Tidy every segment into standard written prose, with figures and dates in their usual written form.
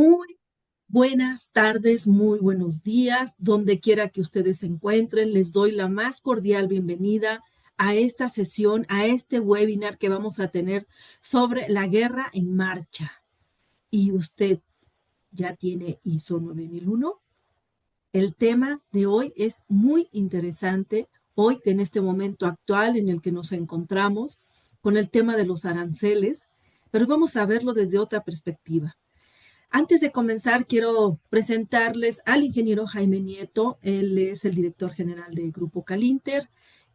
Muy buenas tardes, muy buenos días, donde quiera que ustedes se encuentren. Les doy la más cordial bienvenida a esta sesión, a este webinar que vamos a tener sobre la guerra en marcha. ¿Y usted ya tiene ISO 9001? El tema de hoy es muy interesante, hoy en este momento actual en el que nos encontramos con el tema de los aranceles, pero vamos a verlo desde otra perspectiva. Antes de comenzar, quiero presentarles al ingeniero Jaime Nieto. Él es el director general de Grupo Calinter,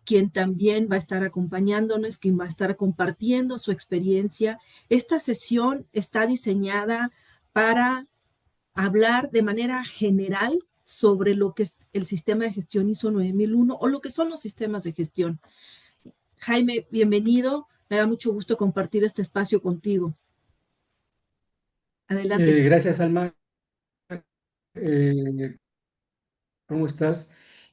quien también va a estar acompañándonos, quien va a estar compartiendo su experiencia. Esta sesión está diseñada para hablar de manera general sobre lo que es el sistema de gestión ISO 9001 o lo que son los sistemas de gestión. Jaime, bienvenido. Me da mucho gusto compartir este espacio contigo. Adelante, Jaime. Gracias, Alma. Eh, ¿Cómo estás?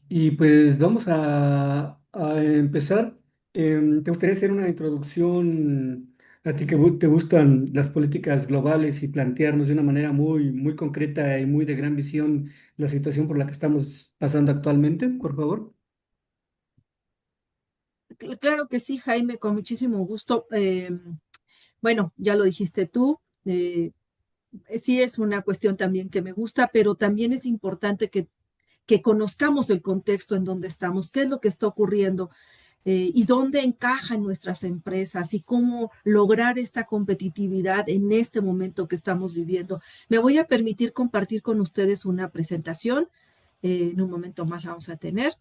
Y pues vamos a empezar. ¿Te gustaría hacer una introducción a ti que te gustan las políticas globales y plantearnos de una manera muy concreta y muy de gran visión la situación por la que estamos pasando actualmente, por favor? Claro que sí, Jaime, con muchísimo gusto. Bueno, ya lo dijiste tú, sí es una cuestión también que me gusta, pero también es importante que conozcamos el contexto en donde estamos, qué es lo que está ocurriendo y dónde encajan nuestras empresas y cómo lograr esta competitividad en este momento que estamos viviendo. Me voy a permitir compartir con ustedes una presentación. En un momento más la vamos a tener.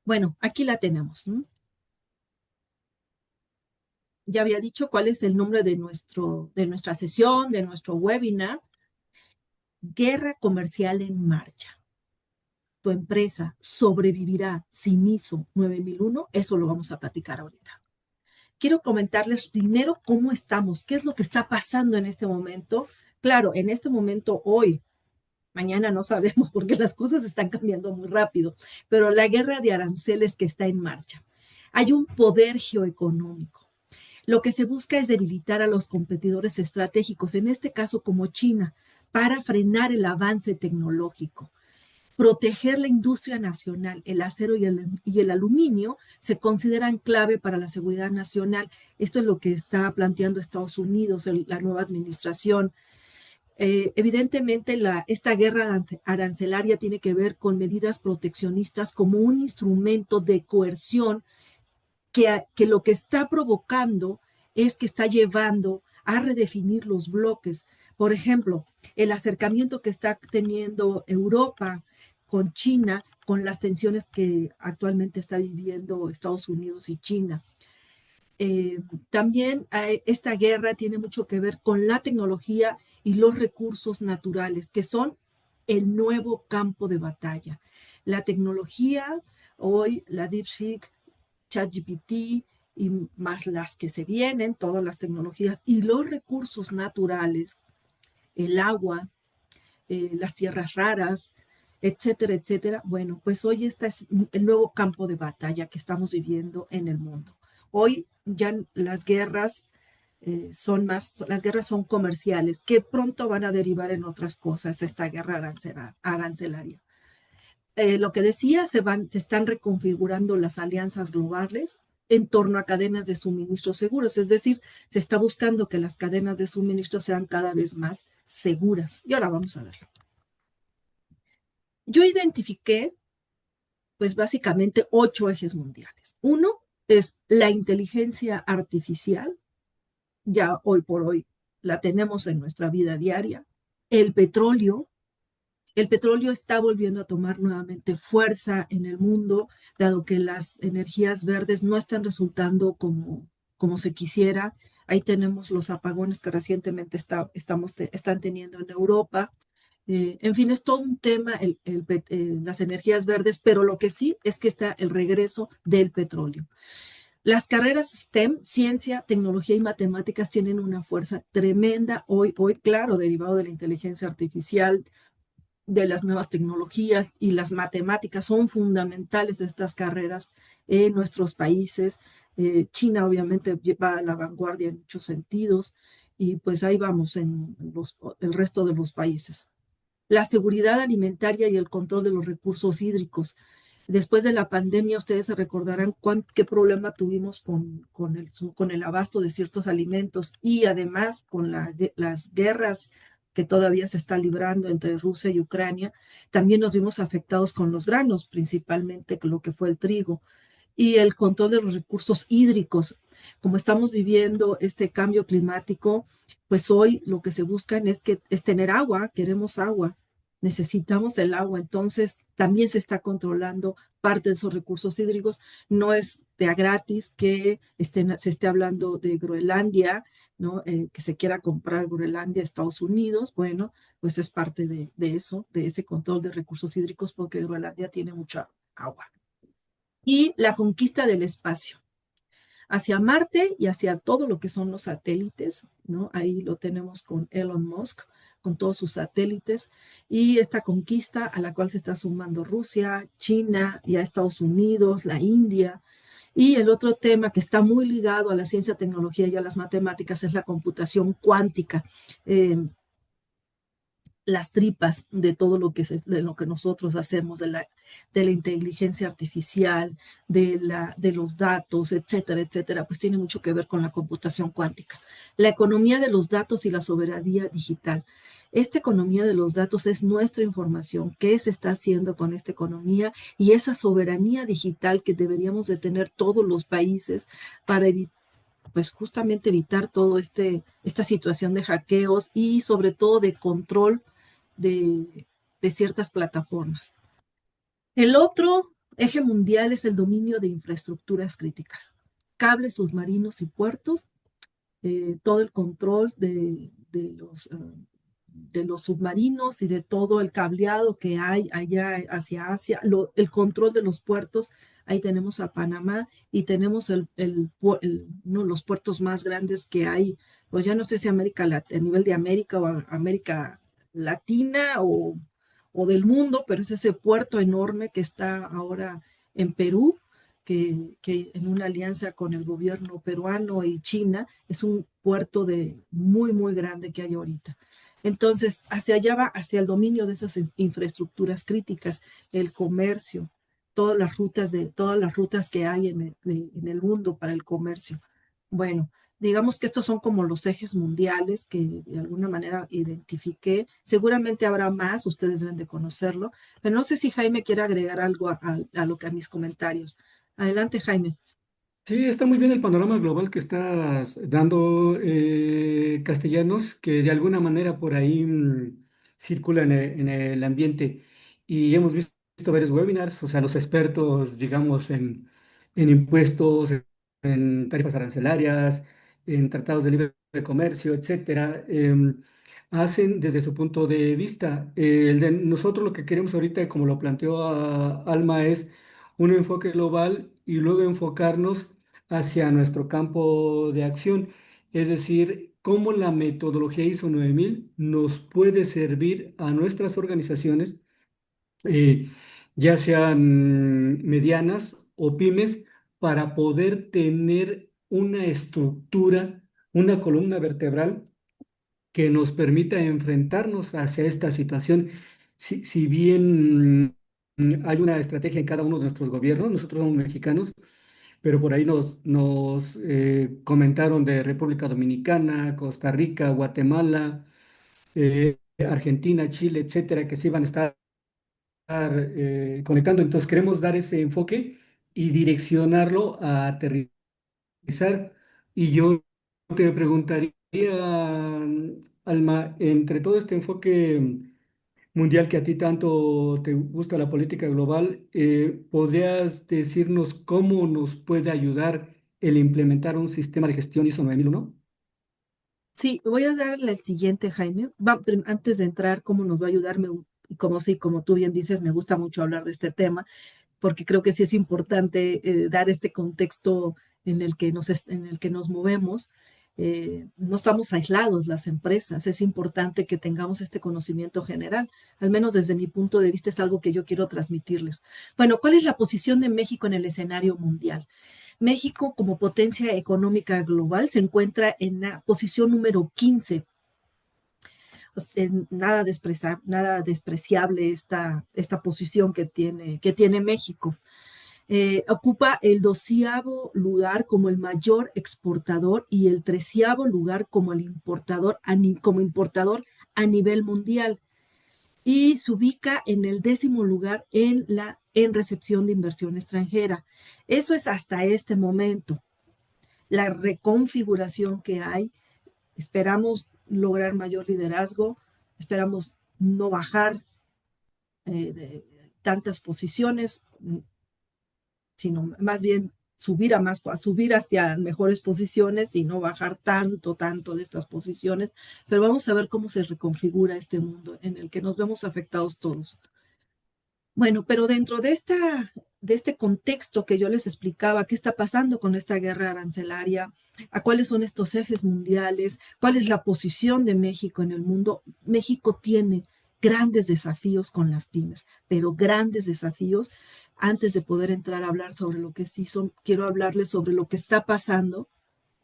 Bueno, aquí la tenemos, ¿no? Ya había dicho cuál es el nombre de nuestra sesión, de nuestro webinar, Guerra Comercial en Marcha. ¿Tu empresa sobrevivirá sin ISO 9001? Eso lo vamos a platicar ahorita. Quiero comentarles primero cómo estamos, qué es lo que está pasando en este momento. Claro, en este momento, hoy, mañana no sabemos porque las cosas están cambiando muy rápido, pero la guerra de aranceles que está en marcha. Hay un poder geoeconómico. Lo que se busca es debilitar a los competidores estratégicos, en este caso como China, para frenar el avance tecnológico. Proteger la industria nacional, el acero y el aluminio se consideran clave para la seguridad nacional. Esto es lo que está planteando Estados Unidos, la nueva administración. Evidentemente, esta guerra arancelaria tiene que ver con medidas proteccionistas como un instrumento de coerción que lo que está provocando es que está llevando a redefinir los bloques. Por ejemplo, el acercamiento que está teniendo Europa con China, con las tensiones que actualmente está viviendo Estados Unidos y China. También esta guerra tiene mucho que ver con la tecnología y los recursos naturales, que son el nuevo campo de batalla. La tecnología, hoy la DeepSeek, ChatGPT y más las que se vienen, todas las tecnologías y los recursos naturales, el agua, las tierras raras, etcétera, etcétera. Bueno, pues hoy este es el nuevo campo de batalla que estamos viviendo en el mundo. Hoy ya las guerras las guerras son comerciales, que pronto van a derivar en otras cosas, esta guerra arancelaria. Lo que decía, se están reconfigurando las alianzas globales en torno a cadenas de suministro seguros, es decir, se está buscando que las cadenas de suministro sean cada vez más seguras. Y ahora vamos a verlo. Yo identifiqué, pues básicamente, 8 ejes mundiales. Uno es la inteligencia artificial, ya hoy por hoy la tenemos en nuestra vida diaria. El petróleo, el petróleo está volviendo a tomar nuevamente fuerza en el mundo, dado que las energías verdes no están resultando como se quisiera. Ahí tenemos los apagones que recientemente están teniendo en Europa. En fin, es todo un tema las energías verdes, pero lo que sí es que está el regreso del petróleo. Las carreras STEM, ciencia, tecnología y matemáticas, tienen una fuerza tremenda hoy, claro, derivado de la inteligencia artificial, de las nuevas tecnologías, y las matemáticas son fundamentales de estas carreras en nuestros países. China obviamente va a la vanguardia en muchos sentidos y pues ahí vamos en el resto de los países. La seguridad alimentaria y el control de los recursos hídricos. Después de la pandemia, ustedes se recordarán qué problema tuvimos con el abasto de ciertos alimentos y además con las guerras que todavía se está librando entre Rusia y Ucrania. También nos vimos afectados con los granos, principalmente con lo que fue el trigo y el control de los recursos hídricos. Como estamos viviendo este cambio climático, pues hoy lo que se buscan es tener agua, queremos agua, necesitamos el agua, entonces también se está controlando parte de esos recursos hídricos. No es de a gratis que se esté hablando de Groenlandia, ¿no? Que se quiera comprar Groenlandia a Estados Unidos. Bueno, pues es parte de eso, de ese control de recursos hídricos, porque Groenlandia tiene mucha agua. Y la conquista del espacio hacia Marte y hacia todo lo que son los satélites, ¿no? Ahí lo tenemos con Elon Musk, con todos sus satélites, y esta conquista a la cual se está sumando Rusia, China, y a Estados Unidos, la India. Y el otro tema que está muy ligado a la ciencia, tecnología y a las matemáticas es la computación cuántica. Las tripas de todo lo de lo que nosotros hacemos, de la inteligencia artificial, de los datos, etcétera, etcétera, pues tiene mucho que ver con la computación cuántica. La economía de los datos y la soberanía digital. Esta economía de los datos es nuestra información, qué se está haciendo con esta economía y esa soberanía digital que deberíamos de tener todos los países para evitar pues justamente evitar esta situación de hackeos y sobre todo de control de ciertas plataformas. El otro eje mundial es el dominio de infraestructuras críticas, cables submarinos y puertos, todo el control de los submarinos y de todo el cableado que hay allá hacia Asia, el control de los puertos. Ahí tenemos a Panamá y tenemos uno de los puertos más grandes que hay, pues ya no sé si a nivel de América o América Latina o del mundo, pero es ese puerto enorme que está ahora en Perú, que en una alianza con el gobierno peruano y China, es un puerto muy, muy grande que hay ahorita. Entonces, hacia allá va, hacia el dominio de esas infraestructuras críticas, el comercio, todas las rutas que hay en el mundo para el comercio. Bueno, digamos que estos son como los ejes mundiales que de alguna manera identifiqué. Seguramente habrá más, ustedes deben de conocerlo, pero no sé si Jaime quiere agregar algo a mis comentarios. Adelante, Jaime. Sí, está muy bien el panorama global que estás dando, Castellanos, que de alguna manera por ahí circula en el ambiente. Y hemos visto varios webinars, o sea, los expertos, digamos, en impuestos, en tarifas arancelarias, en tratados de libre comercio, etcétera, hacen desde su punto de vista. El de nosotros lo que queremos ahorita, como lo planteó Alma, es un enfoque global y luego enfocarnos hacia nuestro campo de acción, es decir, cómo la metodología ISO 9000 nos puede servir a nuestras organizaciones, eh, ya sean medianas o pymes, para poder tener una estructura, una columna vertebral que nos permita enfrentarnos hacia esta situación. Si bien hay una estrategia en cada uno de nuestros gobiernos, nosotros somos mexicanos, pero por ahí nos comentaron de República Dominicana, Costa Rica, Guatemala, Argentina, Chile, etcétera, que se iban a estar conectando. Entonces queremos dar ese enfoque y direccionarlo a aterrizar. Y yo te preguntaría, Alma, entre todo este enfoque mundial que a ti tanto te gusta la política global, ¿podrías decirnos cómo nos puede ayudar el implementar un sistema de gestión ISO 9001? Sí, voy a darle el siguiente, Jaime. Antes de entrar, cómo nos va a ayudar, y como sí, como tú bien dices, me gusta mucho hablar de este tema, porque creo que sí es importante dar este contexto en el que nos movemos. No estamos aislados las empresas, es importante que tengamos este conocimiento general, al menos desde mi punto de vista es algo que yo quiero transmitirles. Bueno, ¿cuál es la posición de México en el escenario mundial? México, como potencia económica global, se encuentra en la posición número 15. O sea, nada despreciable esta posición que tiene México. Ocupa el 12º lugar como el mayor exportador y el 13º lugar como el importador, como importador a nivel mundial. Y se ubica en el 10º lugar en recepción de inversión extranjera. Eso es hasta este momento. La reconfiguración que hay, esperamos lograr mayor liderazgo, esperamos no bajar de tantas posiciones, sino más bien subir hacia mejores posiciones y no bajar tanto de estas posiciones. Pero vamos a ver cómo se reconfigura este mundo en el que nos vemos afectados todos. Bueno, pero dentro de este contexto que yo les explicaba, qué está pasando con esta guerra arancelaria, a cuáles son estos ejes mundiales, cuál es la posición de México en el mundo, México tiene grandes desafíos con las pymes, pero grandes desafíos. Antes de poder entrar a hablar sobre lo que sí son, quiero hablarles sobre lo que está pasando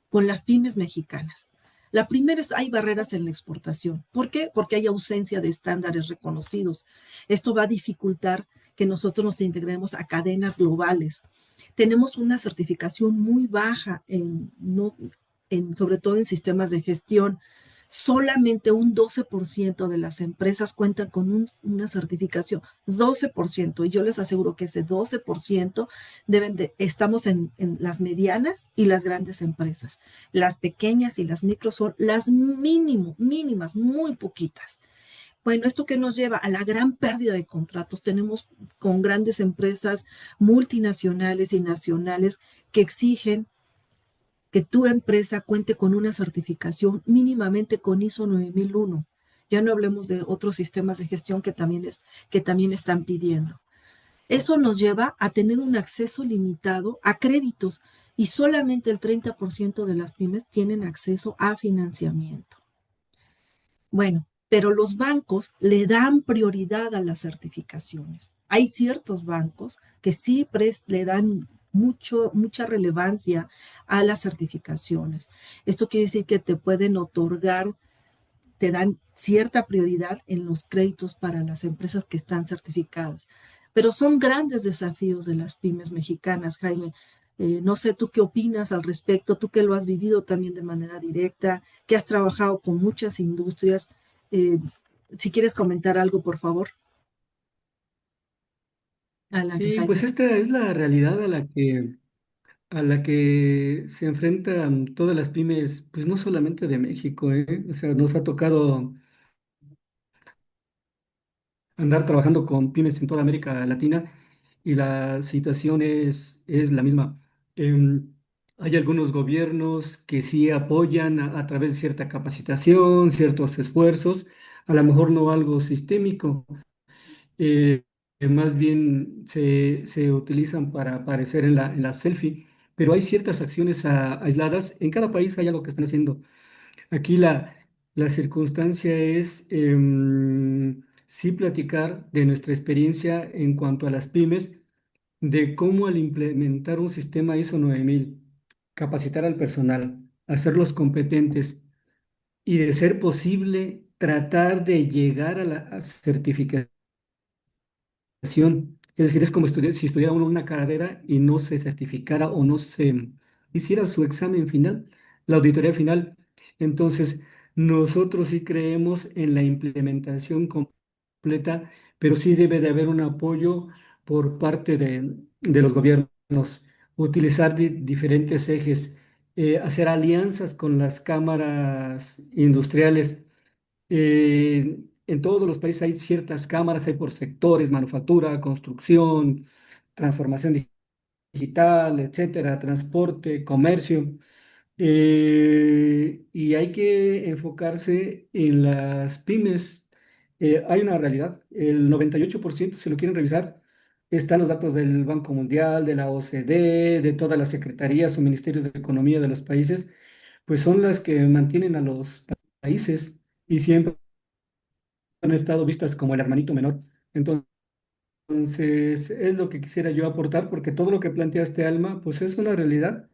con las pymes mexicanas. La primera es, hay barreras en la exportación. ¿Por qué? Porque hay ausencia de estándares reconocidos. Esto va a dificultar que nosotros nos integremos a cadenas globales. Tenemos una certificación muy baja, no, sobre todo en sistemas de gestión. Solamente un 12% de las empresas cuentan con una certificación, 12%, y yo les aseguro que ese 12% estamos en las medianas y las grandes empresas. Las pequeñas y las micros son las mínimas, muy poquitas. Bueno, ¿esto qué nos lleva? A la gran pérdida de contratos. Tenemos con grandes empresas multinacionales y nacionales que exigen que tu empresa cuente con una certificación mínimamente con ISO 9001. Ya no hablemos de otros sistemas de gestión que también están pidiendo. Eso nos lleva a tener un acceso limitado a créditos y solamente el 30% de las pymes tienen acceso a financiamiento. Bueno, pero los bancos le dan prioridad a las certificaciones. Hay ciertos bancos que sí le dan mucha relevancia a las certificaciones. Esto quiere decir que te pueden otorgar, te dan cierta prioridad en los créditos para las empresas que están certificadas. Pero son grandes desafíos de las pymes mexicanas, Jaime. No sé tú qué opinas al respecto, tú que lo has vivido también de manera directa, que has trabajado con muchas industrias. Eh, si quieres comentar algo, por favor. Adelante, Sí, pues Jaime. esta es la realidad a la que se enfrentan todas las pymes, pues no solamente de México, ¿eh? O sea, nos ha tocado andar trabajando con pymes en toda América Latina y la situación es la misma. Em, Hay algunos gobiernos que sí apoyan a través de cierta capacitación, ciertos esfuerzos, a lo mejor no algo sistémico, eh, más bien se utilizan para aparecer en la selfie, pero hay ciertas acciones aisladas. En cada país hay algo que están haciendo. Aquí la circunstancia es sí platicar de nuestra experiencia en cuanto a las pymes, de cómo al implementar un sistema ISO 9000, capacitar al personal, hacerlos competentes y de ser posible tratar de llegar a la certificación. Es decir, es como si estudiara uno una carrera y no se certificara o no se hiciera su examen final, la auditoría final. Entonces, nosotros sí creemos en la implementación completa, pero sí debe de haber un apoyo por parte de los gobiernos, utilizar diferentes ejes, hacer alianzas con las cámaras industriales. En todos los países hay ciertas cámaras, hay por sectores, manufactura, construcción, transformación digital, etcétera, transporte, comercio. Y hay que enfocarse en las pymes. Hay una realidad, el 98%, si lo quieren revisar, están los datos del Banco Mundial, de la OCDE, de todas las secretarías o ministerios de economía de los países, pues son las que mantienen a los países y siempre han estado vistas como el hermanito menor. Entonces, Entonces, es lo que quisiera yo aportar, porque todo lo que planteaste, Alma, pues es una realidad.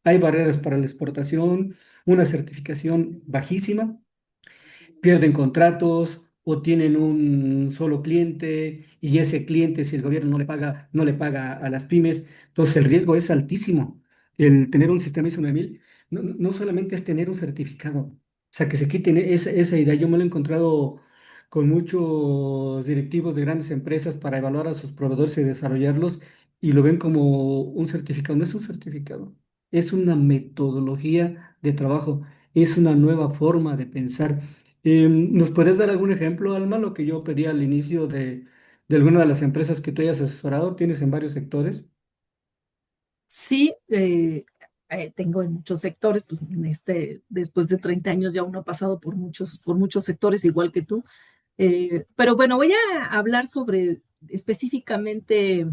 Hay barreras para la exportación, una certificación bajísima, pierden contratos o tienen un solo cliente y ese cliente, si el gobierno no le paga a las pymes, entonces el riesgo es altísimo. El tener un sistema ISO 9000 no solamente es tener un certificado, o sea, que se quiten esa idea. Yo me lo he encontrado con muchos directivos de grandes empresas para evaluar a sus proveedores y desarrollarlos y lo ven como un certificado. No es un certificado, es una metodología de trabajo, es una nueva forma de pensar. ¿Nos puedes dar algún ejemplo, Alma, lo que yo pedí al inicio de alguna de las empresas que tú hayas asesorado? ¿Tienes en varios sectores? Sí, tengo en muchos sectores, pues, después de 30 años ya uno ha pasado por muchos sectores, igual que tú. Pero bueno, voy a hablar sobre específicamente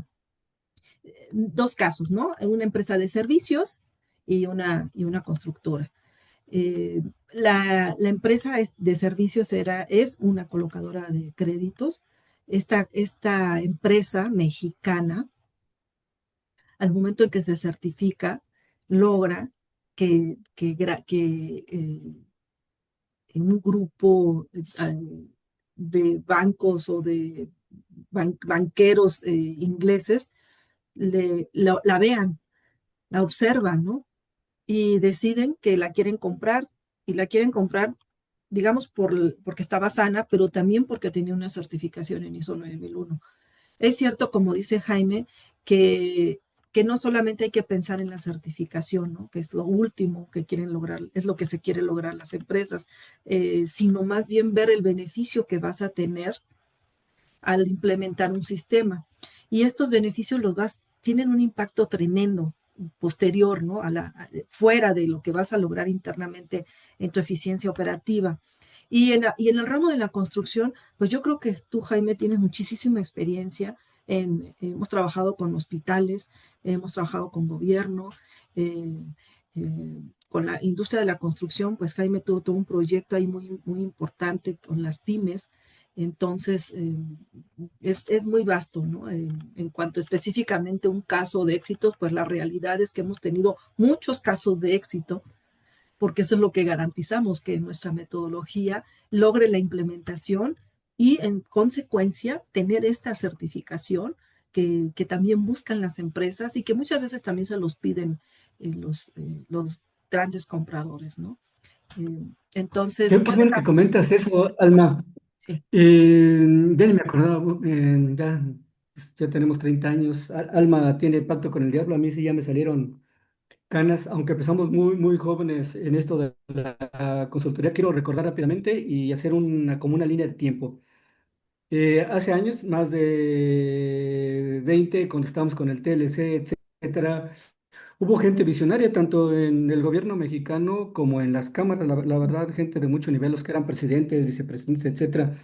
dos casos, ¿no? Una empresa de servicios y una constructora. La empresa de servicios es una colocadora de créditos. Esta empresa mexicana, al momento en que se certifica, logra que en un grupo de bancos o de banqueros ingleses la vean, la observan, ¿no? Y deciden que la quieren comprar y la quieren comprar, digamos, porque estaba sana, pero también porque tenía una certificación en ISO 9001. Es cierto, como dice Jaime, que, que no solamente hay que pensar en la certificación, ¿no? Que es lo último que quieren lograr, es lo que se quiere lograr las empresas, sino más bien ver el beneficio que vas a tener al implementar un sistema. Y estos beneficios tienen un impacto tremendo posterior, ¿no? Fuera de lo que vas a lograr internamente en tu eficiencia operativa. Y en el ramo de la construcción, pues yo creo que tú, Jaime, tienes muchísima experiencia. Hemos trabajado con hospitales, hemos trabajado con gobierno, eh, con la industria de la construcción, pues Jaime tuvo todo un proyecto ahí muy importante con las pymes. Entonces, es muy vasto, ¿no? En cuanto específicamente a un caso de éxitos, pues la realidad es que hemos tenido muchos casos de éxito, porque eso es lo que garantizamos, que nuestra metodología logre la implementación y en consecuencia tener esta certificación que también buscan las empresas y que muchas veces también se los piden los grandes compradores, ¿no? Entonces, Qué ¿cuál es bueno que comentas eso, Alma. sí. Ya ni me acordaba, ya, pues, ya tenemos 30 años. Alma tiene pacto con el diablo, a mí sí ya me salieron canas, aunque empezamos muy jóvenes en esto de la consultoría. Quiero recordar rápidamente y hacer como una línea de tiempo. Hace años, más de 20, cuando estábamos con el TLC, etcétera, hubo gente visionaria tanto en el gobierno mexicano como en las cámaras, la verdad, gente de mucho nivel, los que eran presidentes, vicepresidentes, etcétera.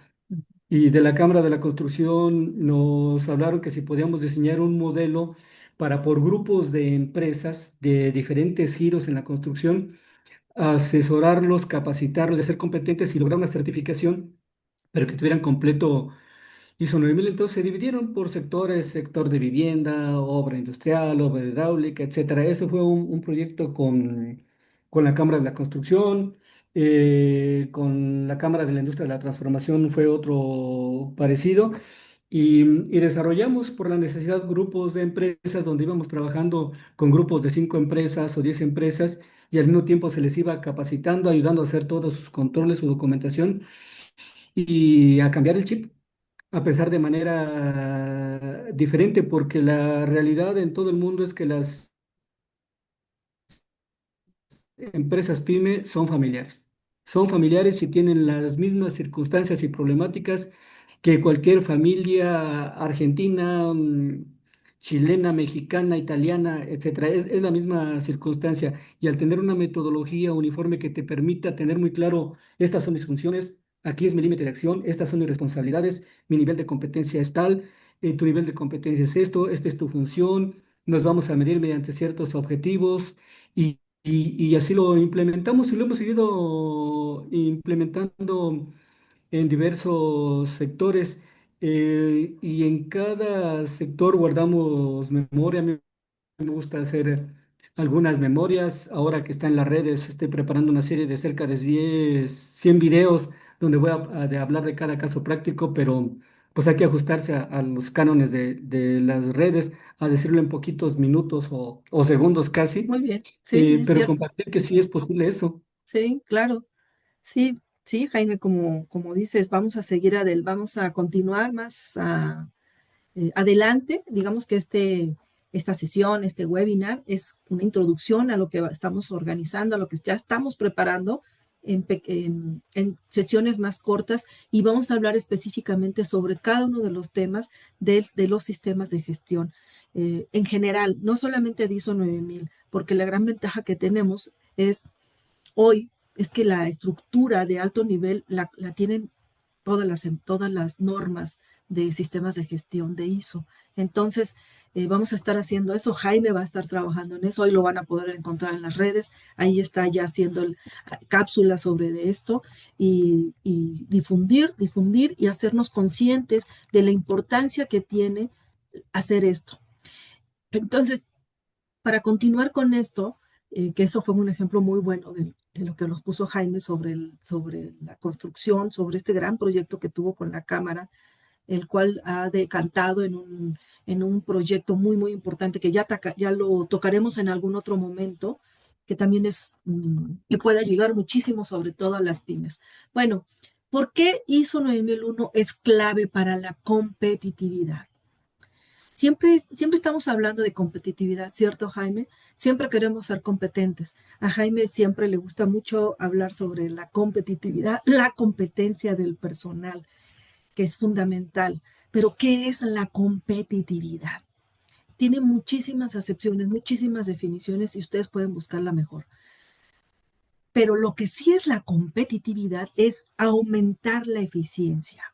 Y de la Cámara de la Construcción nos hablaron que si podíamos diseñar un modelo para por grupos de empresas de diferentes giros en la construcción, asesorarlos, capacitarlos, de ser competentes y lograr una certificación, pero que tuvieran completo ISO 9000. Entonces se dividieron por sectores: sector de vivienda, obra industrial, obra hidráulica, etcétera. Ese fue un proyecto con la Cámara de la Construcción. Con la Cámara de la Industria de la Transformación fue otro parecido. Y desarrollamos por la necesidad grupos de empresas donde íbamos trabajando con grupos de 5 empresas o 10 empresas, y al mismo tiempo se les iba capacitando, ayudando a hacer todos sus controles, su documentación y a cambiar el chip, a pensar de manera diferente, porque la realidad en todo el mundo es que las empresas pyme son familiares. Son familiares y tienen las mismas circunstancias y problemáticas que cualquier familia argentina, chilena, mexicana, italiana, etcétera. Es la misma circunstancia. Y al tener una metodología uniforme que te permita tener muy claro: estas son mis funciones, aquí es mi límite de acción, estas son mis responsabilidades, mi nivel de competencia es tal, tu nivel de competencia es esto, esta es tu función, nos vamos a medir mediante ciertos objetivos. Y así lo implementamos y lo hemos seguido implementando en diversos sectores. y en cada sector guardamos memoria. A mí me gusta hacer algunas memorias. Ahora que está en las redes, estoy preparando una serie de cerca de 100 videos donde voy de hablar de cada caso práctico, pero pues hay que ajustarse a los cánones de las redes, a decirlo en poquitos minutos o segundos casi, Muy bien, sí, es pero cierto. compartir que sí es posible eso. Sí, claro. Sí, sí, Jaime, como dices, vamos a seguir vamos a continuar más adelante. Digamos que esta sesión, este webinar, es una introducción a lo que estamos organizando, a lo que ya estamos preparando en sesiones más cortas y vamos a hablar específicamente sobre cada uno de los temas de los sistemas de gestión. En general, no solamente de ISO 9000, porque la gran ventaja que tenemos es hoy es que la estructura de alto nivel la tienen todas las normas de sistemas de gestión de ISO. Entonces, vamos a estar haciendo eso. Jaime va a estar trabajando en eso. Hoy lo van a poder encontrar en las redes. Ahí está ya haciendo cápsulas sobre de esto y difundir y hacernos conscientes de la importancia que tiene hacer esto. Entonces, para continuar con esto, que eso fue un ejemplo muy bueno de lo que nos puso Jaime sobre la construcción, sobre este gran proyecto que tuvo con la Cámara, el cual ha decantado en un proyecto muy, muy importante que ya lo tocaremos en algún otro momento, que también que puede ayudar muchísimo, sobre todo a las pymes. Bueno, ¿por qué ISO 9001 es clave para la competitividad? Siempre estamos hablando de competitividad, ¿cierto, Jaime? Siempre queremos ser competentes. A Jaime siempre le gusta mucho hablar sobre la competitividad, la competencia del personal, que es fundamental. Pero, ¿qué es la competitividad? Tiene muchísimas acepciones, muchísimas definiciones y ustedes pueden buscarla mejor. Pero lo que sí es la competitividad es aumentar la eficiencia.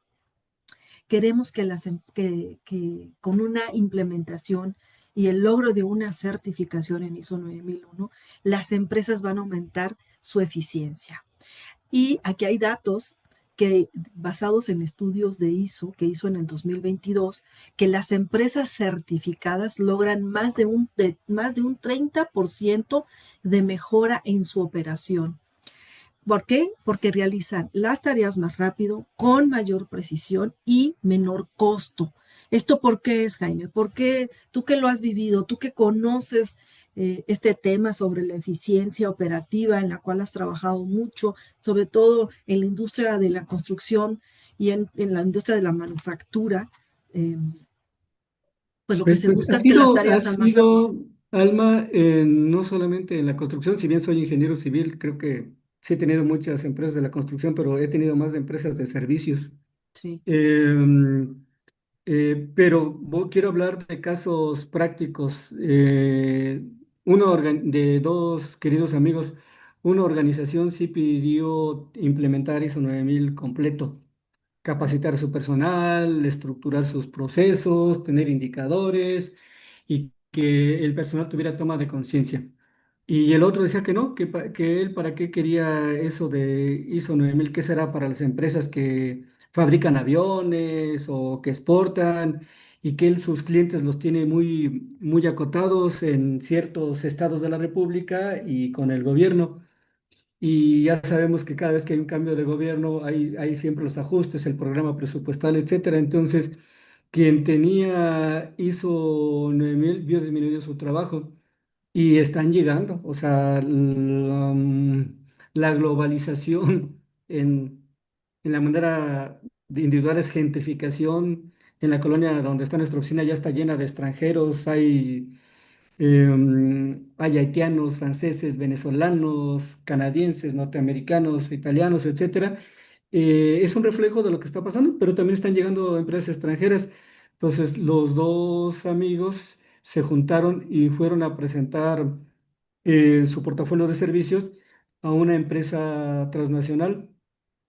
Queremos que con una implementación y el logro de una certificación en ISO 9001, las empresas van a aumentar su eficiencia. Y aquí hay datos que basados en estudios de ISO que hizo en el 2022, que las empresas certificadas logran más de un 30% de mejora en su operación. ¿Por qué? Porque realizan las tareas más rápido, con mayor precisión y menor costo. ¿Esto por qué es, Jaime? Porque tú que lo has vivido, tú que conoces este tema sobre la eficiencia operativa en la cual has trabajado mucho, sobre todo en la industria de la construcción y en la industria de la manufactura, eh, pues lo que se Pues busca es que las tareas ha sean más rápidas. sido, Alma, no solamente en la construcción. Si bien soy ingeniero civil, creo que sí he tenido muchas empresas de la construcción, pero he tenido más de empresas de servicios. Sí, Em, pero quiero hablar de casos prácticos. De dos queridos amigos, una organización sí pidió implementar ISO 9000 completo, capacitar a su personal, estructurar sus procesos, tener indicadores y que el personal tuviera toma de conciencia. Y el otro decía que no, que él para qué quería eso de ISO 9000, que será para las empresas que fabrican aviones o que exportan, y que él sus clientes los tiene muy acotados en ciertos estados de la República y con el gobierno. Y ya sabemos que cada vez que hay un cambio de gobierno hay siempre los ajustes, el programa presupuestal, etcétera. Entonces, quien tenía ISO 9000 vio disminuido su trabajo y están llegando. O sea, la globalización en la manera de individual es gentrificación. En la colonia donde está nuestra oficina ya está llena de extranjeros, hay haitianos, franceses, venezolanos, canadienses, norteamericanos, italianos, etcétera. Es un reflejo de lo que está pasando, pero también están llegando empresas extranjeras. Entonces, los dos amigos se juntaron y fueron a presentar su portafolio de servicios a una empresa transnacional,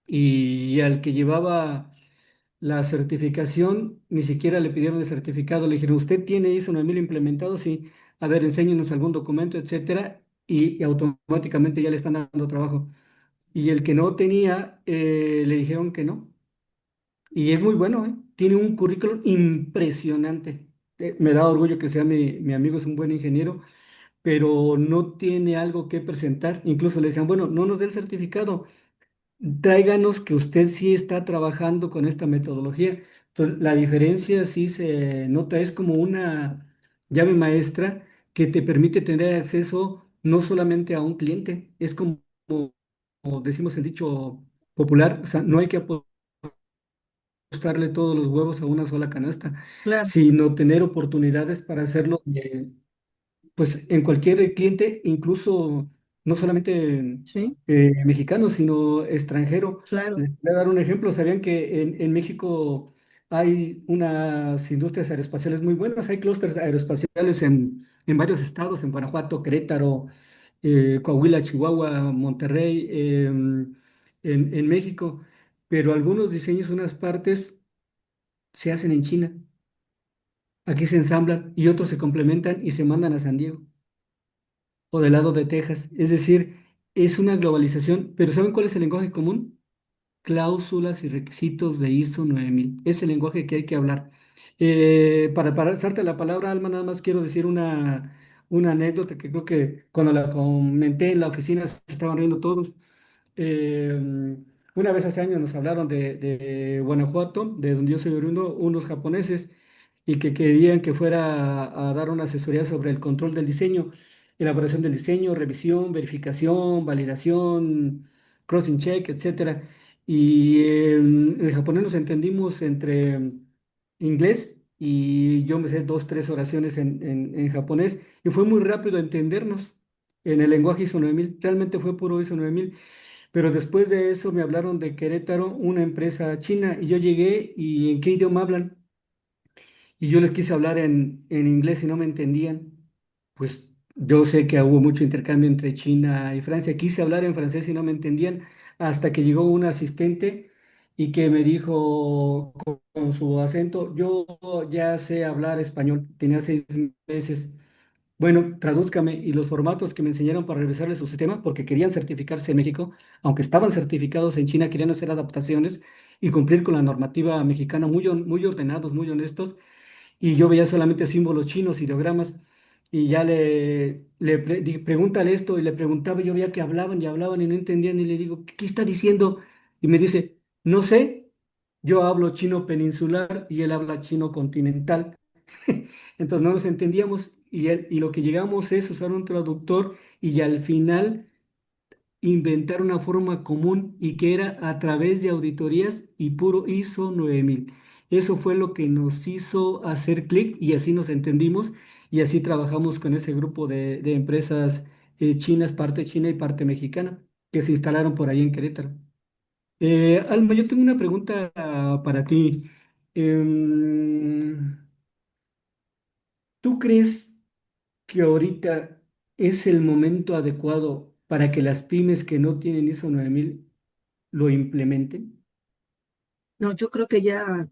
y al que llevaba la certificación, ni siquiera le pidieron el certificado, le dijeron: ¿usted tiene ISO 9000 implementado? Sí, a ver, enséñenos algún documento, etcétera, y automáticamente ya le están dando trabajo. Y el que no tenía, le dijeron que no, Y es muy bueno, ¿eh? Tiene un currículum impresionante. Me da orgullo que sea mi amigo, es un buen ingeniero, pero no tiene algo que presentar. Incluso le decían, bueno, no nos dé el certificado, tráiganos que usted sí está trabajando con esta metodología. Entonces, la diferencia sí se nota, es como una llave maestra que te permite tener acceso no solamente a un cliente, es como decimos el dicho popular, o sea, no hay que apostarle todos los huevos a una sola canasta, Claro, sino tener oportunidades para hacerlo pues en cualquier cliente, incluso no solamente sí, mexicano, sino extranjero. claro, Les voy a dar un ejemplo. ¿Sabían que en México hay unas industrias aeroespaciales muy buenas? Hay clústeres aeroespaciales en varios estados, en Guanajuato, Querétaro, Coahuila, Chihuahua, Monterrey, en México. Pero algunos diseños, unas partes se hacen en China. Aquí se ensamblan y otros se complementan y se mandan a San Diego o del lado de Texas. Es decir, es una globalización, pero ¿saben cuál es el lenguaje común? Cláusulas y requisitos de ISO 9000. Es el lenguaje que hay que hablar. Para pasarte la palabra, Alma, nada más quiero decir una anécdota que creo que cuando la comenté en la oficina se estaban riendo todos. Una vez hace años nos hablaron de Guanajuato, de donde yo soy oriundo, unos japoneses, y que querían que fuera a dar una asesoría sobre el control del diseño, elaboración del diseño, revisión, verificación, validación, crossing check, etcétera. Y el japonés nos entendimos entre inglés y yo me sé dos, tres oraciones en japonés y fue muy rápido entendernos en el lenguaje ISO 9000. Realmente fue puro ISO 9000. Pero después de eso me hablaron de Querétaro, una empresa china, y yo llegué y ¿en qué idioma hablan? Y yo les quise hablar en inglés y no me entendían. Pues yo sé que hubo mucho intercambio entre China y Francia. Quise hablar en francés y no me entendían hasta que llegó un asistente y que me dijo con su acento, yo ya sé hablar español, tenía 6 meses. Bueno, tradúzcame y los formatos que me enseñaron para revisarle su sistema, porque querían certificarse en México, aunque estaban certificados en China, querían hacer adaptaciones y cumplir con la normativa mexicana, muy ordenados, muy honestos, y yo veía solamente símbolos chinos, ideogramas, y ya pregúntale esto, y le preguntaba, yo veía que hablaban y hablaban y no entendían, y le digo, ¿qué está diciendo? Y me dice, no sé, yo hablo chino peninsular y él habla chino continental. Entonces no nos entendíamos y lo que llegamos es usar un traductor y al final inventar una forma común y que era a través de auditorías y puro ISO 9000. Eso fue lo que nos hizo hacer clic y así nos entendimos y así trabajamos con ese grupo de empresas chinas, parte china y parte mexicana, que se instalaron por ahí en Querétaro. Alma, yo tengo una pregunta para ti. Em, ¿Tú crees que ahorita es el momento adecuado para que las pymes que no tienen ISO 9000 lo implementen? no, yo creo que ya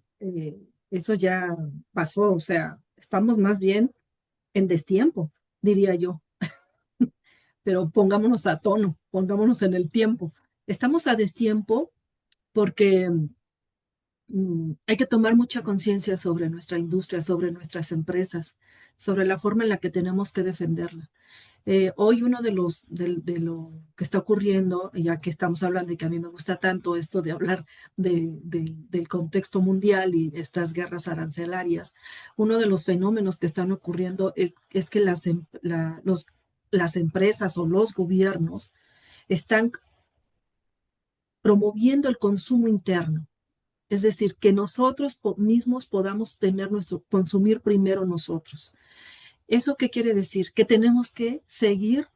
eso ya pasó, o sea, estamos más bien en destiempo, diría yo, pero pongámonos a tono, pongámonos en el tiempo. Estamos a destiempo porque hay que tomar mucha conciencia sobre nuestra industria, sobre nuestras empresas, sobre la forma en la que tenemos que defenderla. Hoy uno de lo que está ocurriendo, ya que estamos hablando y que a mí me gusta tanto esto de hablar del contexto mundial y estas guerras arancelarias, uno de los fenómenos que están ocurriendo es que las empresas o los gobiernos están promoviendo el consumo interno. Es decir, que nosotros mismos podamos tener nuestro, consumir primero nosotros. ¿Eso qué quiere decir? Que tenemos que seguir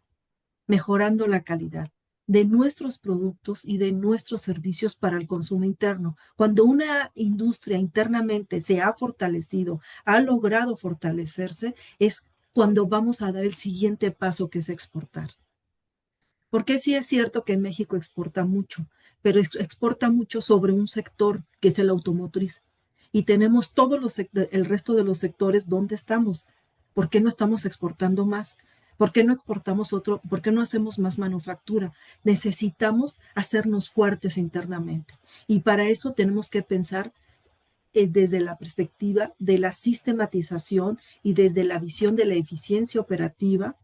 mejorando la calidad de nuestros productos y de nuestros servicios para el consumo interno. Cuando una industria internamente se ha fortalecido, ha logrado fortalecerse, es cuando vamos a dar el siguiente paso que es exportar. Porque sí es cierto que México exporta mucho, pero exporta mucho sobre un sector que es el automotriz. Y tenemos todos el resto de los sectores donde estamos. ¿Por qué no estamos exportando más? ¿Por qué no exportamos otro? ¿Por qué no hacemos más manufactura? Necesitamos hacernos fuertes internamente. Y para eso tenemos que pensar desde la perspectiva de la sistematización y desde la visión de la eficiencia operativa.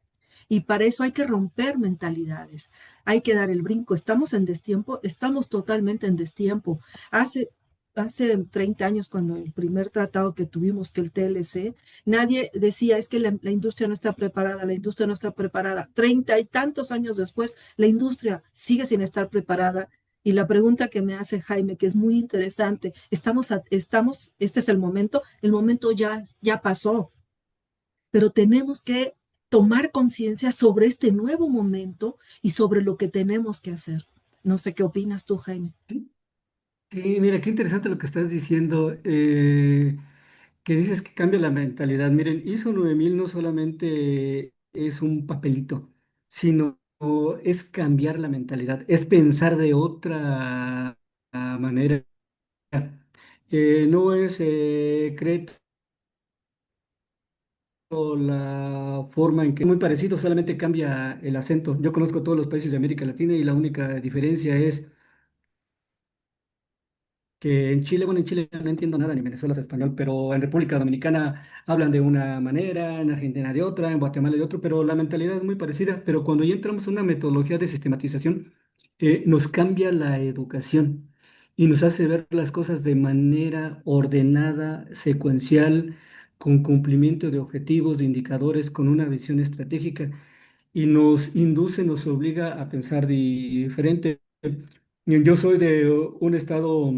Y para eso hay que romper mentalidades, hay que dar el brinco. ¿Estamos en destiempo? Estamos totalmente en destiempo. Hace, hace 30 años, cuando el primer tratado que tuvimos, que el TLC, nadie decía, es que la industria no está preparada, la industria no está preparada. 30 y tantos años después, la industria sigue sin estar preparada. Y la pregunta que me hace Jaime, que es muy interesante, este es el momento ya pasó, pero tenemos que tomar conciencia sobre este nuevo momento y sobre lo que tenemos que hacer. No sé qué opinas tú, Jaime. Sí, mira, qué interesante lo que estás diciendo, que dices que cambia la mentalidad. Miren, ISO 9000 no solamente es un papelito, sino es cambiar la mentalidad, es pensar de otra manera. No es crédito la forma en que es muy parecido, solamente cambia el acento. Yo conozco todos los países de América Latina y la única diferencia es que en Chile, bueno, en Chile no entiendo nada, ni Venezuela es español, pero en República Dominicana hablan de una manera, en Argentina de otra, en Guatemala de otro, pero la mentalidad es muy parecida. Pero cuando ya entramos en una metodología de sistematización, nos cambia la educación y nos hace ver las cosas de manera ordenada, secuencial, con cumplimiento de objetivos, de indicadores, con una visión estratégica y nos induce, nos obliga a pensar diferente. Yo soy de un estado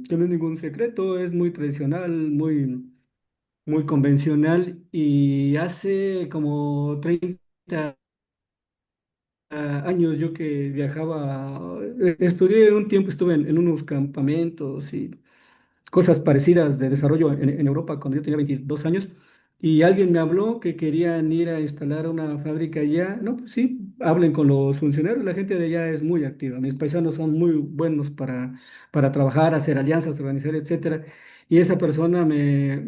que no es ningún secreto, es muy tradicional, muy convencional y hace como 30 años yo que viajaba, estudié un tiempo, estuve en unos campamentos y cosas parecidas de desarrollo en Europa cuando yo tenía 22 años y alguien me habló que querían ir a instalar una fábrica allá. No, pues sí, hablen con los funcionarios, la gente de allá es muy activa, mis paisanos son muy buenos para trabajar, hacer alianzas, organizar, etcétera. Y esa persona me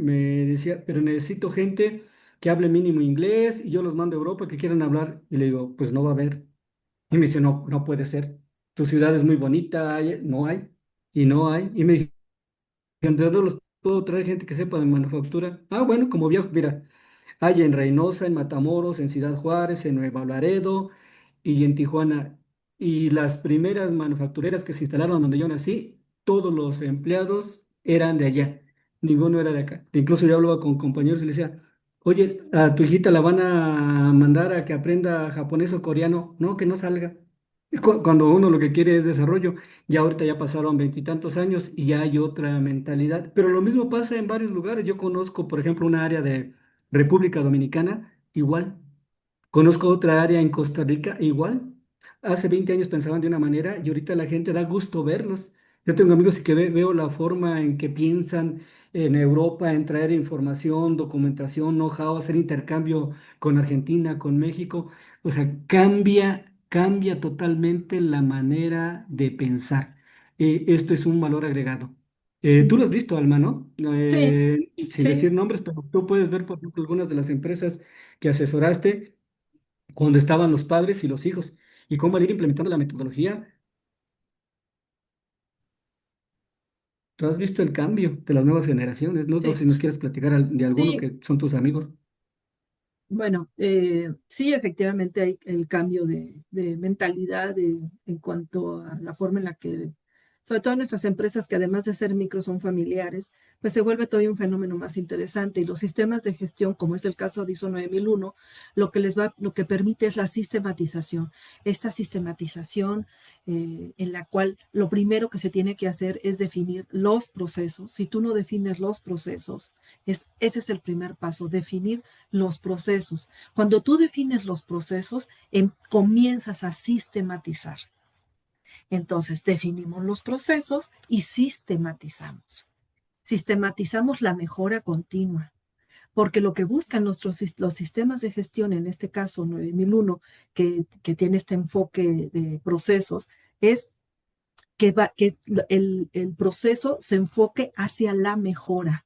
decía, pero necesito gente que hable mínimo inglés y yo los mando a Europa que quieran hablar. Y le digo, pues no va a haber. Y me dice, no, no puede ser. Tu ciudad es muy bonita, no hay, y no hay. Y me dijo, ¿de dónde los puedo traer gente que sepa de manufactura? Ah, bueno, como viejo, mira, hay en Reynosa, en Matamoros, en Ciudad Juárez, en Nuevo Laredo y en Tijuana. Y las primeras manufactureras que se instalaron donde yo nací, todos los empleados eran de allá, ninguno era de acá. Incluso yo hablaba con compañeros y les decía, oye, a tu hijita la van a mandar a que aprenda japonés o coreano. No, que no salga. Cuando uno lo que quiere es desarrollo, ya ahorita ya pasaron veintitantos años y ya hay otra mentalidad. Pero lo mismo pasa en varios lugares. Yo conozco, por ejemplo, una área de República Dominicana, igual. Conozco otra área en Costa Rica, igual. Hace 20 años pensaban de una manera y ahorita la gente da gusto verlos. Yo tengo amigos y que veo la forma en que piensan en Europa, en traer información, documentación, know-how, hacer intercambio con Argentina, con México. O sea, cambia totalmente la manera de pensar. Esto es un valor agregado. Tú lo has visto, Alma, ¿no? Sí, Sin sí, decir nombres, pero tú puedes ver, por ejemplo, algunas de las empresas que asesoraste cuando estaban los padres y los hijos, y cómo al ir implementando la metodología, tú has visto el cambio de las nuevas generaciones, ¿no? sí, Entonces, si nos quieres platicar de alguno sí. que son tus amigos. Bueno, sí, efectivamente hay el cambio de mentalidad en cuanto a la forma en la que, sobre todo en nuestras empresas que además de ser micro son familiares, pues se vuelve todavía un fenómeno más interesante. Y los sistemas de gestión, como es el caso de ISO 9001, lo que permite es la sistematización. Esta sistematización en la cual lo primero que se tiene que hacer es definir los procesos. Si tú no defines los procesos, ese es el primer paso, definir los procesos. Cuando tú defines los procesos, comienzas a sistematizar. Entonces, definimos los procesos y sistematizamos. Sistematizamos la mejora continua, porque lo que buscan los sistemas de gestión, en este caso 9001, que tiene este enfoque de procesos, es que el proceso se enfoque hacia la mejora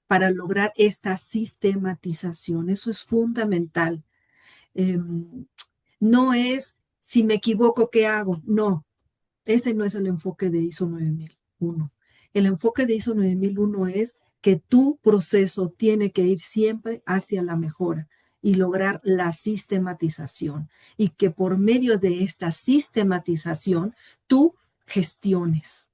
para lograr esta sistematización. Eso es fundamental. Eh, no es si me equivoco, ¿qué hago? No, ese no es el enfoque de ISO 9001. El enfoque de ISO 9001 es que tu proceso tiene que ir siempre hacia la mejora y lograr la sistematización y que por medio de esta sistematización tú gestiones.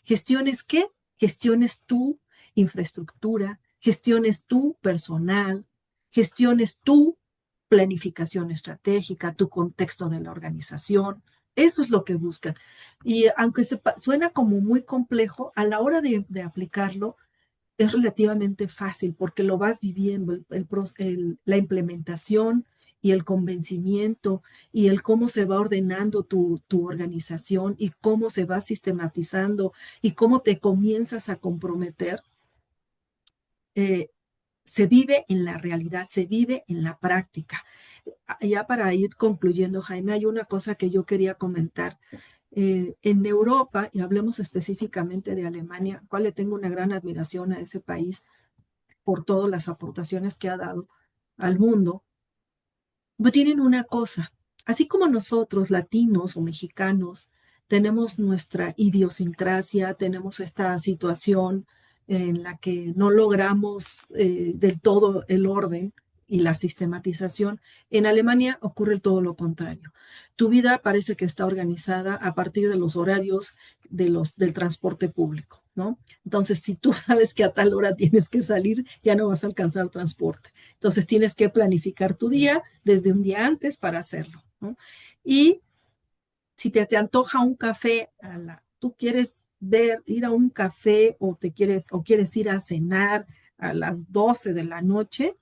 ¿Gestiones qué? Gestiones tu infraestructura, gestiones tu personal, gestiones tu planificación estratégica, tu contexto de la organización. Eso es lo que buscan. Y aunque suena como muy complejo, a la hora de aplicarlo, es relativamente fácil porque lo vas viviendo, la implementación y el convencimiento y el cómo se va ordenando tu organización y cómo se va sistematizando y cómo te comienzas a comprometer, eh, se vive en la realidad, se vive en la práctica. Ya para ir concluyendo, Jaime, hay una cosa que yo quería comentar. En Europa, y hablemos específicamente de Alemania, cual le tengo una gran admiración a ese país, por todas las aportaciones que ha dado al mundo, pero tienen una cosa, así como nosotros, latinos o mexicanos, tenemos nuestra idiosincrasia, tenemos esta situación en la que no logramos del todo el orden y la sistematización. En Alemania ocurre todo lo contrario. Tu vida parece que está organizada a partir de los horarios del transporte público, ¿no? Entonces, si tú sabes que a tal hora tienes que salir, ya no vas a alcanzar transporte. Entonces, tienes que planificar tu día desde un día antes para hacerlo, ¿no? Y si te antoja un café, tú quieres ir a un café o quieres ir a cenar a las 12 de la noche,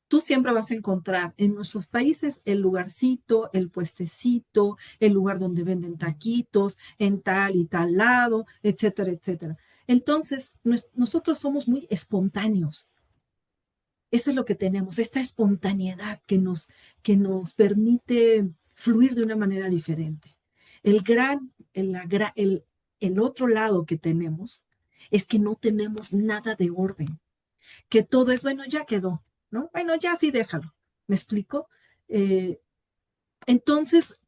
tú siempre vas a encontrar en nuestros países el lugarcito, el puestecito, el lugar donde venden taquitos, en tal y tal lado, etcétera, etcétera. Entonces, nosotros somos muy espontáneos. Eso es lo que tenemos, esta espontaneidad que nos permite fluir de una manera diferente. El otro lado que tenemos es que no tenemos nada de orden, que todo es, bueno, ya quedó, ¿no? Bueno, ya sí déjalo. ¿Me explico? Eh, entonces,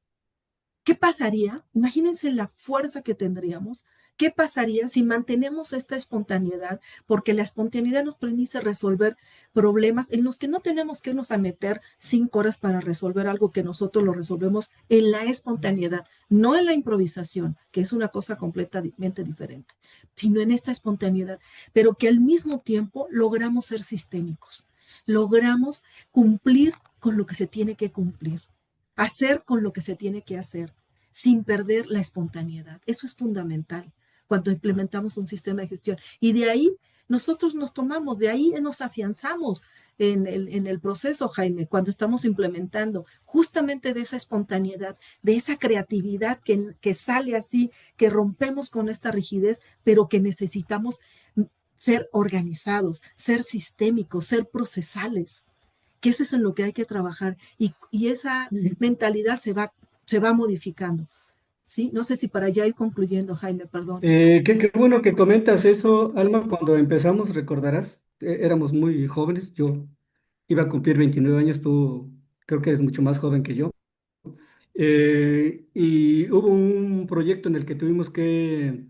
¿qué pasaría? Imagínense la fuerza que tendríamos. ¿Qué pasaría si mantenemos esta espontaneidad? Porque la espontaneidad nos permite resolver problemas en los que no tenemos que irnos a meter 5 horas para resolver algo que nosotros lo resolvemos en la espontaneidad, no en la improvisación, que es una cosa completamente diferente, sino en esta espontaneidad, pero que al mismo tiempo logramos ser sistémicos, logramos cumplir con lo que se tiene que cumplir, hacer con lo que se tiene que hacer sin perder la espontaneidad. Eso es fundamental cuando implementamos un sistema de gestión. Y de ahí nosotros nos tomamos, de ahí nos afianzamos en el proceso, Jaime, cuando estamos implementando justamente de esa espontaneidad, de esa creatividad que sale así, que rompemos con esta rigidez, pero que necesitamos ser organizados, ser sistémicos, ser procesales, que eso es en lo que hay que trabajar y esa mentalidad se va modificando. ¿Sí? No sé si para ya ir concluyendo, Jaime, perdón. Qué bueno que comentas eso, Alma. Cuando empezamos, recordarás, éramos muy jóvenes. Yo iba a cumplir 29 años, tú creo que eres mucho más joven que yo. Y hubo un proyecto en el que tuvimos que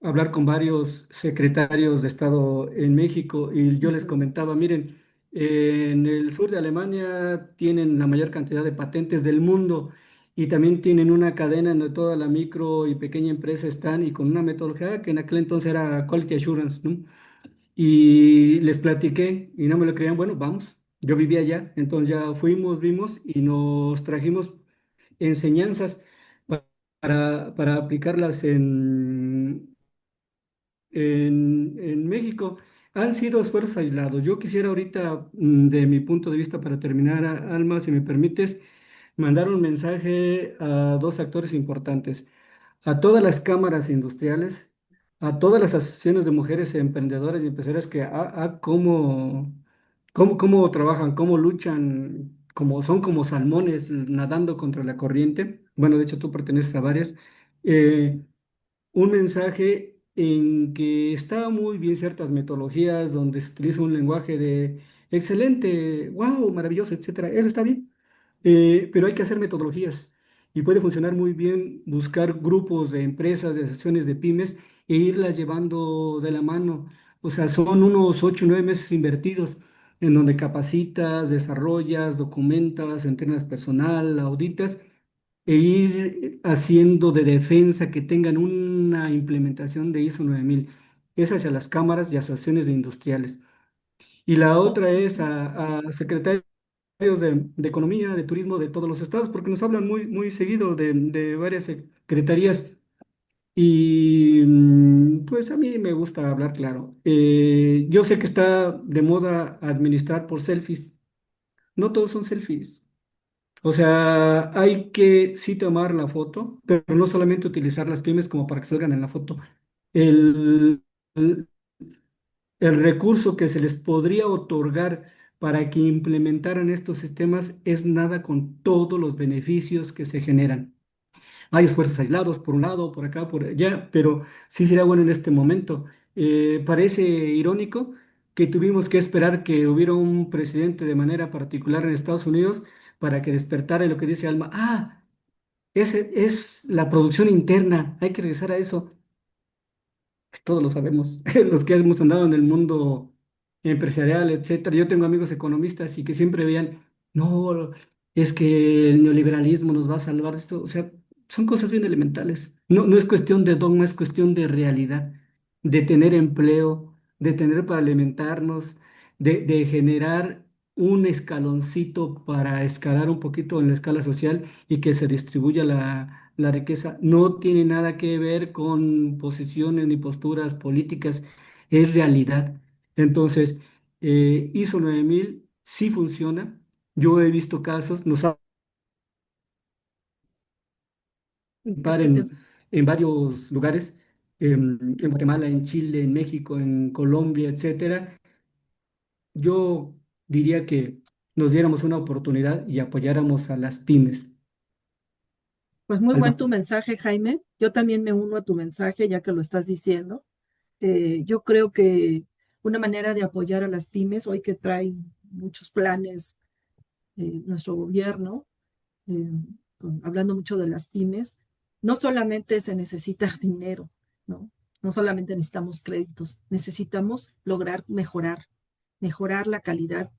hablar con varios secretarios de Estado en México y yo les Ujú. comentaba, miren, en el sur de Alemania tienen la mayor cantidad de patentes del mundo y también tienen una cadena en donde toda la micro y pequeña empresa están y con una metodología que en aquel entonces era Quality Assurance, ¿no? Y les platiqué y no me lo creían, bueno, vamos. Yo vivía allá, entonces ya fuimos, vimos y nos trajimos enseñanzas para aplicarlas en México. Han sido esfuerzos aislados. Yo quisiera ahorita, de mi punto de vista, para terminar, Alma, si me permites, mandar un mensaje a dos actores importantes, a todas las cámaras industriales, a todas las asociaciones de mujeres emprendedoras y empresarias que cómo trabajan, cómo luchan, como son como salmones nadando contra la corriente. Bueno, de hecho tú perteneces a varias. Eh, un mensaje en que está muy bien ciertas metodologías donde se utiliza un lenguaje de excelente, wow, maravilloso, etcétera. Eso está bien. Pero hay que hacer metodologías. y puede funcionar muy bien buscar grupos de empresas, de asociaciones de pymes e irlas llevando de la mano. O sea, son unos 8 o 9 meses invertidos en donde capacitas, desarrollas, documentas, entrenas personal, auditas e ir haciendo de defensa que tengan una implementación de ISO 9000. Es hacia las cámaras y asociaciones de industriales. Y la Oh, otra es ujú. a secretarios de economía, de turismo de todos los estados, porque nos hablan muy seguido de varias secretarías. Y pues a mí me gusta hablar claro. Yo sé que está de moda administrar por selfies. No todos son selfies. O sea, hay que sí tomar la foto, pero no solamente utilizar las pymes como para que salgan en la foto. El, el recurso que se les podría otorgar para que implementaran estos sistemas es nada con todos los beneficios que se generan. Hay esfuerzos aislados por un lado, por acá, por allá, pero sí sería bueno en este momento. Parece irónico que tuvimos que esperar que hubiera un presidente de manera particular en Estados Unidos para que despertara lo que dice Alma. Ah, ese es la producción interna, hay que regresar a eso. Pues todos lo sabemos, los que hemos andado en el mundo empresarial, etcétera. Yo tengo amigos economistas y que siempre veían, no, es que el neoliberalismo nos va a salvar esto. O sea, son cosas bien elementales. No es cuestión de dogma, es cuestión de realidad, de tener empleo, de tener para alimentarnos, de generar un escaloncito para escalar un poquito en la escala social y que se distribuya la riqueza. No tiene nada que ver con posiciones ni posturas políticas, es realidad. Entonces, ISO 9000 sí funciona. Yo he visto casos, nos Que te en varios lugares, en Guatemala, en Chile, en México, en Colombia, etcétera. Yo diría que nos diéramos una oportunidad y apoyáramos a las pymes. Pues muy buen Alma. tu mensaje, Jaime. Yo también me uno a tu mensaje, ya que lo estás diciendo. Yo creo que una manera de apoyar a las pymes, hoy que trae muchos planes nuestro gobierno, eh, hablando mucho de las pymes, no solamente se necesita dinero, ¿no? No solamente necesitamos créditos, necesitamos lograr mejorar la calidad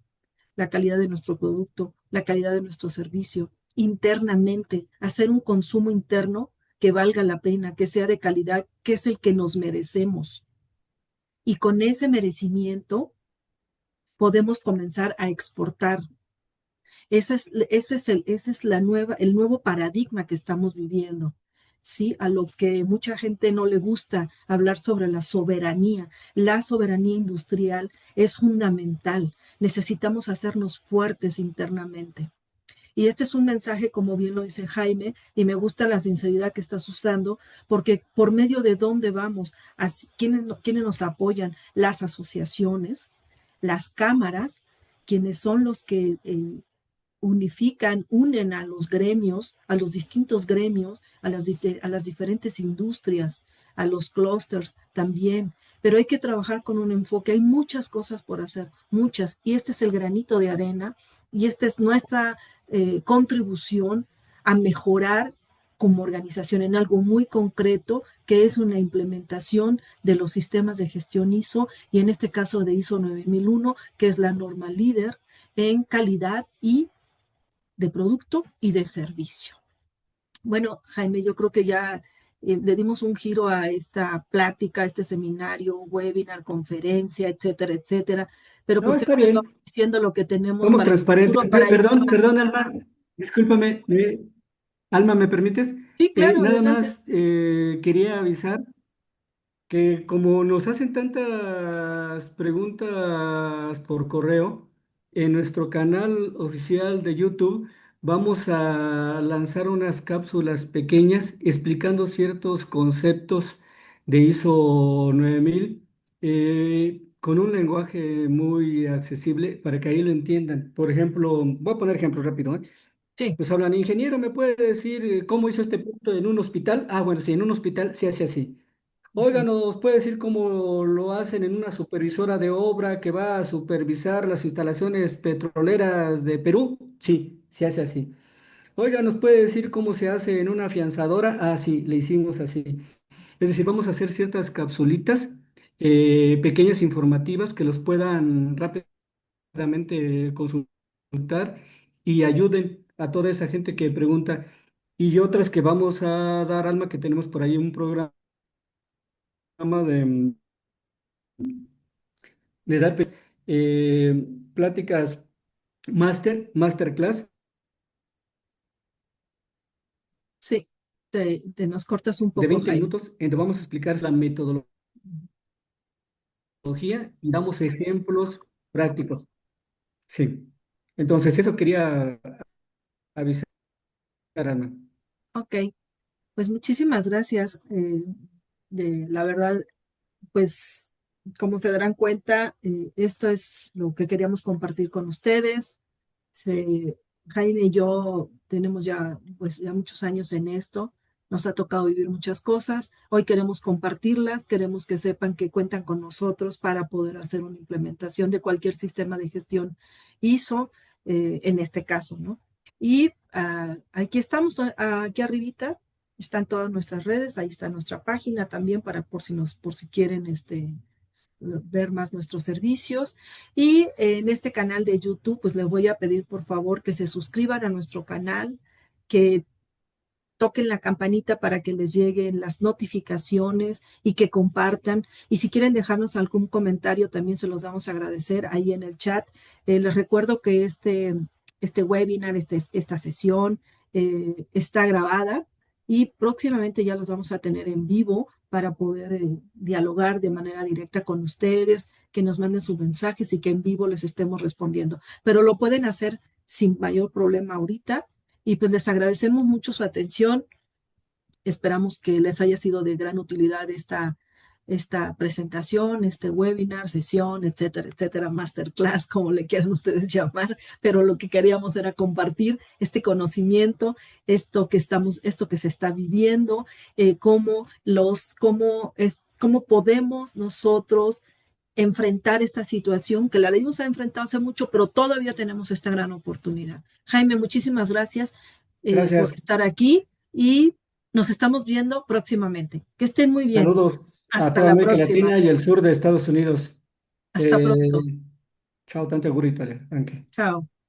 de nuestro producto, la calidad de nuestro servicio internamente, hacer un consumo interno que valga la pena, que sea de calidad, que es el que nos merecemos. Y con ese merecimiento podemos comenzar a exportar. Ese es el nuevo paradigma que estamos viviendo. Sí, a lo que mucha gente no le gusta hablar sobre la soberanía. La soberanía industrial es fundamental. Necesitamos hacernos fuertes internamente. Y este es un mensaje, como bien lo dice Jaime, y me gusta la sinceridad que estás usando, porque por medio de dónde vamos, ¿quiénes nos apoyan? Las asociaciones, las cámaras, quienes son los que unifican, unen a los gremios, a los distintos gremios, a las diferentes industrias, a los clústeres también. Pero hay que trabajar con un enfoque. Hay muchas cosas por hacer, muchas. Y este es el granito de arena y esta es nuestra contribución a mejorar como organización en algo muy concreto, que es una implementación de los sistemas de gestión ISO y en este caso de ISO 9001, que es la norma líder en calidad y de producto y de servicio. Bueno, Jaime, yo creo que ya le dimos un giro a esta plática, a este seminario, webinar, conferencia, etcétera, etcétera. Pero No, ¿por qué está no les vamos bien. diciendo lo que tenemos Somos para el transparentes. futuro para ir cerrando? Perdón, Alma. Discúlpame. Alma, ¿me permites? Sí, claro, Nada adelante. más quería avisar que como nos hacen tantas preguntas por correo, en nuestro canal oficial de YouTube vamos a lanzar unas cápsulas pequeñas explicando ciertos conceptos de ISO 9000 con un lenguaje muy accesible para que ahí lo entiendan. Por ejemplo, voy a poner ejemplos rápido, ¿eh? Sí, Pues hablan, ingeniero, ¿me puede decir cómo hizo este punto en un hospital? Ah, bueno, sí, en un hospital se hace así. Oiga, sí, ¿nos puede decir cómo lo hacen en una supervisora de obra que va a supervisar las instalaciones petroleras de Perú? Sí, se hace así. Oiga, ¿nos puede decir cómo se hace en una afianzadora? Ah, sí, le hicimos así. Es decir, vamos a hacer ciertas capsulitas pequeñas informativas que los puedan rápidamente consultar y ayuden a toda esa gente que pregunta. Y otras que vamos a dar, Alma, que tenemos por ahí un programa de, de dar pláticas masterclass Sí, te nos cortas un de poco, 20 Jaime. minutos en donde vamos a explicar la metodología y damos ejemplos prácticos. Sí. Entonces, eso quería avisar, Alma. Ok, pues muchísimas gracias. La verdad, pues como se darán cuenta, esto es lo que queríamos compartir con ustedes. Jaime y yo tenemos ya, pues, ya muchos años en esto. Nos ha tocado vivir muchas cosas. Hoy queremos compartirlas, queremos que sepan que cuentan con nosotros para poder hacer una implementación de cualquier sistema de gestión ISO, en este caso, ¿no? Y aquí estamos, aquí arribita, están todas nuestras redes, ahí está nuestra página también para por si quieren ver más nuestros servicios. Y en este canal de YouTube, pues les voy a pedir por favor que se suscriban a nuestro canal, que toquen la campanita para que les lleguen las notificaciones y que compartan. Y si quieren dejarnos algún comentario, también se los vamos a agradecer ahí en el chat. Les recuerdo que este webinar, esta sesión está grabada y próximamente ya los vamos a tener en vivo para poder dialogar de manera directa con ustedes, que nos manden sus mensajes y que en vivo les estemos respondiendo. Pero lo pueden hacer sin mayor problema ahorita y pues les agradecemos mucho su atención. Esperamos que les haya sido de gran utilidad esta presentación, este webinar, sesión, etcétera, etcétera, masterclass, como le quieran ustedes llamar, pero lo que queríamos era compartir este conocimiento, esto que se está viviendo, cómo podemos nosotros enfrentar esta situación que la debimos haber enfrentado hace mucho, pero todavía tenemos esta gran oportunidad. Jaime, muchísimas gracias por Gracias. estar aquí y nos estamos viendo próximamente. Que estén muy bien. Saludos a Hasta toda la América próxima. Latina y el sur de Estados Unidos. Hasta Eh, pronto. Ciao, tante auguri, Italia. Anche. Chao.